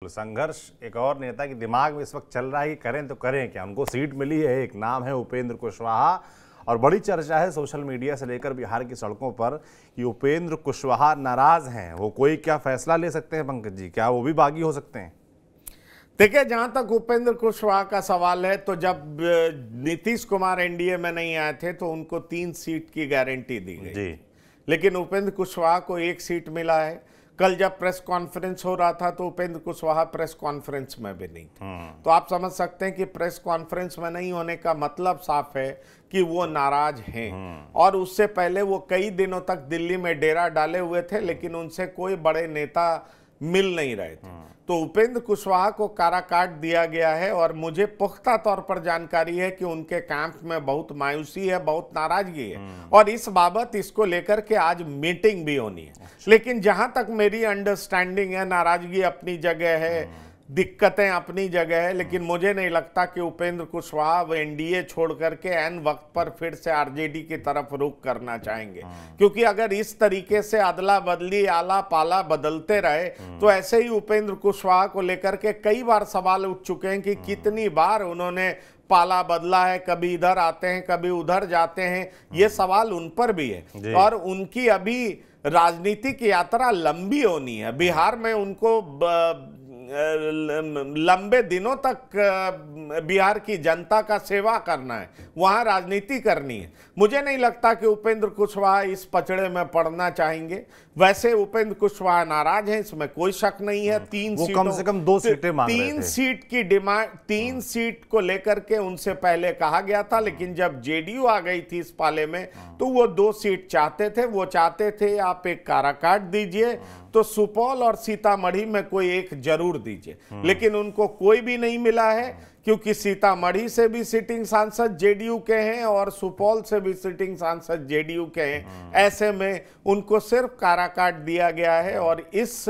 संघर्ष एक और नेता के दिमाग में इस वक्त चल रहा है कि करें तो करें क्या। उनको सीट मिली है, एक नाम है उपेंद्र कुशवाहा, और बड़ी चर्चा है सोशल मीडिया से लेकर बिहार की सड़कों पर कि उपेंद्र कुशवाहा नाराज हैं। वो कोई क्या फैसला ले सकते हैं पंकज जी? क्या वो भी बागी हो सकते हैं? देखिए, जहां तक उपेंद्र कुशवाहा का सवाल है तो जब नीतीश कुमार एनडीए में नहीं आए थे तो उनको 3 सीट की गारंटी दी गई जी। लेकिन उपेंद्र कुशवाहा को 1 सीट मिला है। कल जब प्रेस कॉन्फ्रेंस हो रहा था तो उपेंद्र कुशवाहा प्रेस कॉन्फ्रेंस में भी नहीं थे। तो आप समझ सकते हैं कि प्रेस कॉन्फ्रेंस में नहीं होने का मतलब साफ है कि वो नाराज हैं। और उससे पहले वो कई दिनों तक दिल्ली में डेरा डाले हुए थे, लेकिन उनसे कोई बड़े नेता मिल नहीं रहे थे। तो उपेंद्र कुशवाहा को काराकाट दिया गया है और मुझे पुख्ता तौर पर जानकारी है कि उनके कैंप में बहुत मायूसी है, बहुत नाराजगी है, और इस बाबत इसको लेकर के आज मीटिंग भी होनी है। लेकिन जहां तक मेरी अंडरस्टैंडिंग है, नाराजगी अपनी जगह है, दिक्कतें अपनी जगह है, लेकिन मुझे नहीं लगता कि उपेंद्र कुशवाहा वो एनडीए छोड़ करके एन वक्त पर फिर से आरजेडी की तरफ रुख करना चाहेंगे। क्योंकि अगर इस तरीके से अदला बदली आला पाला बदलते रहे तो ऐसे ही उपेंद्र कुशवाहा को लेकर के कई बार सवाल उठ चुके हैं कि कितनी बार उन्होंने पाला बदला है, कभी इधर आते हैं कभी उधर जाते हैं। ये सवाल उन पर भी है और उनकी अभी राजनीतिक यात्रा लंबी होनी है। बिहार में उनको लंबे दिनों तक बिहार की जनता का सेवा करना है, वहां राजनीति करनी है। मुझे नहीं लगता कि उपेंद्र कुशवाहा इस पचड़े में पड़ना चाहेंगे। वैसे उपेंद्र कुशवाहा नाराज हैं, इसमें कोई शक नहीं है। 3 सीटों, कम से कम 2 सीटें मांग रहे थे। 3 सीट की डिमांड, 3 सीट को लेकर के उनसे पहले कहा गया था, लेकिन जब जेडीयू आ गई थी इस पाले में तो वो 2 सीट चाहते थे। वो चाहते थे आप एक काराकाट दीजिए तो सुपौल और सीतामढ़ी में कोई एक जरूर दीजिए, लेकिन उनको कोई भी नहीं मिला है, क्योंकि सीतामढ़ी से भी सिटिंग सांसद जेडीयू के हैं और सुपौल से भी सिटिंग सांसद जेडीयू के हैं। ऐसे में उनको सिर्फ काराकाट दिया गया है और इस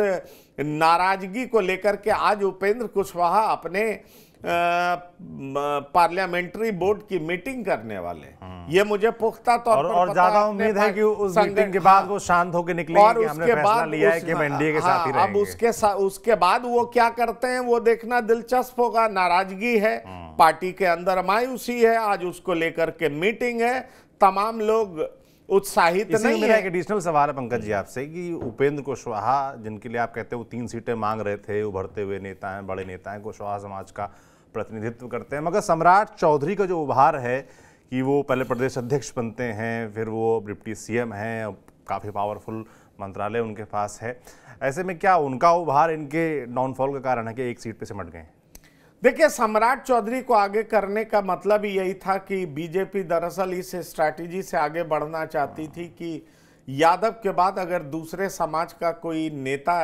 नाराजगी को लेकर के आज उपेंद्र कुशवाहा अपने पार्लियामेंट्री बोर्ड की मीटिंग करने वाले। ये मुझे पुख्ता तौर पर और ज्यादा उम्मीद है कि उस मीटिंग के बाद वो शांत होकर निकलेंगे और कि हमने फैसला लिया है कि हम एनडीए के साथ ही रहेंगे। अब उसके बाद वो क्या करते हैं वो देखना दिलचस्प होगा। नाराजगी है, पार्टी के अंदर मायूसी है, आज उसको लेकर के मीटिंग है, तमाम लोग उत्साहित नहीं है। एक एडिशनल सवाल है पंकज जी आपसे कि उपेंद्र कुशवाहा, जिनके लिए आप कहते हैं वो 3 सीटें मांग रहे थे, उभरते हुए नेता हैं, बड़े नेता हैं, कुशवाहा समाज का प्रतिनिधित्व करते हैं, मगर सम्राट चौधरी का जो उभार है कि वो पहले प्रदेश अध्यक्ष बनते हैं, फिर वो डिप्टी सीएम हैं, काफ़ी पावरफुल मंत्रालय उनके पास है, ऐसे में क्या उनका उभार इनके डाउनफॉल का कारण है कि 1 सीट पे सिमट गए? देखिए, सम्राट चौधरी को आगे करने का मतलब ही यही था कि बीजेपी दरअसल इस स्ट्रैटेजी से आगे बढ़ना चाहती थी कि यादव के बाद अगर दूसरे समाज का कोई नेता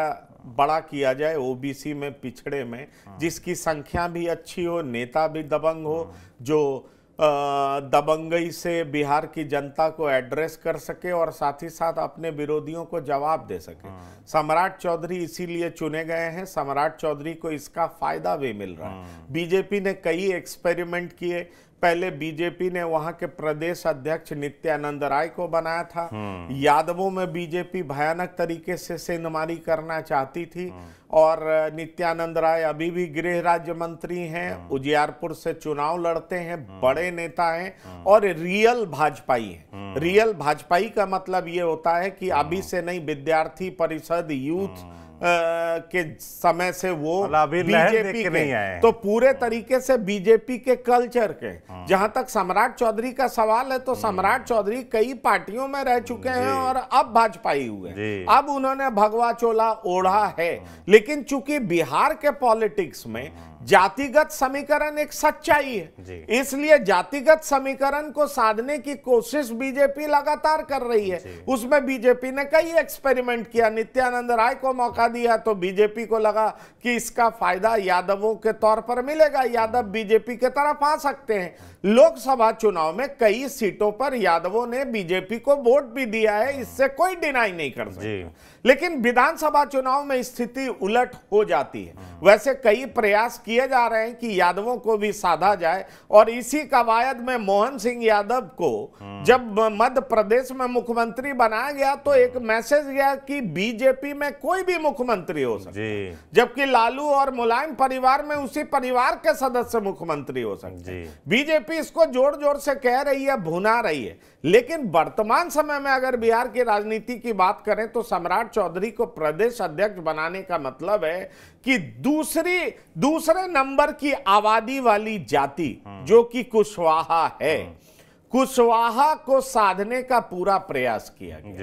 बड़ा किया जाए, ओबीसी में, पिछड़े में, जिसकी संख्या भी अच्छी हो, नेता भी दबंग हो, जो दबंगई से बिहार की जनता को एड्रेस कर सके और साथ ही साथ अपने विरोधियों को जवाब दे सके। सम्राट चौधरी इसीलिए चुने गए हैं। सम्राट चौधरी को इसका फायदा भी मिल रहा है। बीजेपी ने कई एक्सपेरिमेंट किए। पहले बीजेपी ने वहां के प्रदेश अध्यक्ष नित्यानंद राय को बनाया था। यादवों में बीजेपी भयानक तरीके से सेंधमारी करना चाहती थी और नित्यानंद राय अभी भी गृह राज्य मंत्री हैं, उजियारपुर से चुनाव लड़ते हैं, बड़े नेता हैं और रियल भाजपाई हैं। रियल भाजपाई का मतलब ये होता है कि अभी से नहीं, विद्यार्थी परिषद, यूथ के समय से वो बीजेपी के, तो पूरे तरीके से बीजेपी के कल्चर के। जहां तक सम्राट चौधरी का सवाल है तो सम्राट चौधरी कई पार्टियों में रह चुके हैं और अब भाजपाई हुए, अब उन्होंने भगवा चोला ओढ़ा है। लेकिन चूंकि बिहार के पॉलिटिक्स में जातिगत समीकरण एक सच्चाई है, इसलिए जातिगत समीकरण को साधने की कोशिश बीजेपी लगातार कर रही है। उसमें बीजेपी ने कई एक्सपेरिमेंट किया। नित्यानंद राय को मौका दिया तो बीजेपी को लगा कि इसका फायदा यादवों के तौर पर मिलेगा, यादव बीजेपी के तरफ आ सकते हैं। लोकसभा चुनाव में कई सीटों पर यादवों ने बीजेपी को वोट भी दिया है, इससे कोई डिनाई नहीं कर सकता। लेकिन विधानसभा चुनाव में स्थिति उलट हो जाती है। वैसे कई प्रयास किए किए जा रहे हैं कि यादवों को भी साधा जाए, और इसी कवायद में मोहन सिंह यादव को जब मध्य प्रदेश में मुख्यमंत्री बनाया गया तो एक मैसेज गया कि बीजेपी में कोई भी मुख्यमंत्री हो सकता है, जबकि लालू और मुलायम परिवार में उसी परिवार के सदस्य मुख्यमंत्री हो सकते हैं। बीजेपी इसको जोर जोर से कह रही है, भुना रही है, लेकिन वर्तमान समय में अगर बिहार की राजनीति की बात करें तो सम्राट चौधरी को प्रदेश अध्यक्ष बनाने का मतलब है कि दूसरे नंबर की आबादी वाली जाति जो कि कुशवाहा है, कुशवाहा को साधने का पूरा प्रयास किया गया।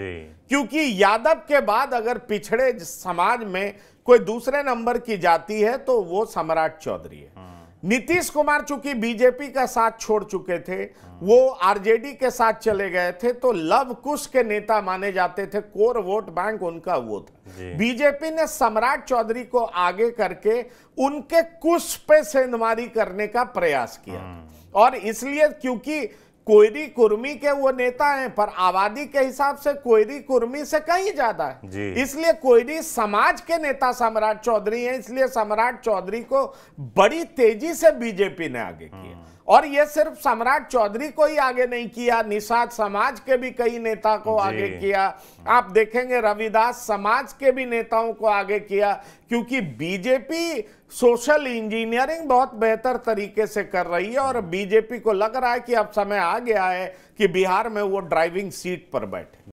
क्योंकि यादव के बाद अगर पिछड़े समाज में कोई दूसरे नंबर की जाति है तो वो सम्राट चौधरी है। नीतीश कुमार चूंकि बीजेपी का साथ छोड़ चुके थे, वो आरजेडी के साथ चले गए थे, तो लव कुश के नेता माने जाते थे, कोर वोट बैंक उनका वो था। बीजेपी ने सम्राट चौधरी को आगे करके उनके कुश पे सेंधमारी करने का प्रयास किया, और इसलिए क्योंकि कोयरी कुर्मी के वो नेता हैं, पर आबादी के हिसाब से कोयरी कुर्मी से कहीं ज्यादा है, इसलिए कोयरी समाज के नेता सम्राट चौधरी हैं। इसलिए सम्राट चौधरी को बड़ी तेजी से बीजेपी ने आगे किया, और ये सिर्फ सम्राट चौधरी को ही आगे नहीं किया, निषाद समाज के भी कई नेता को आगे किया। आप देखेंगे रविदास समाज के भी नेताओं को आगे किया, क्योंकि बीजेपी सोशल इंजीनियरिंग बहुत बेहतर तरीके से कर रही है, और बीजेपी को लग रहा है कि अब समय आ गया है कि बिहार में वो ड्राइविंग सीट पर बैठे।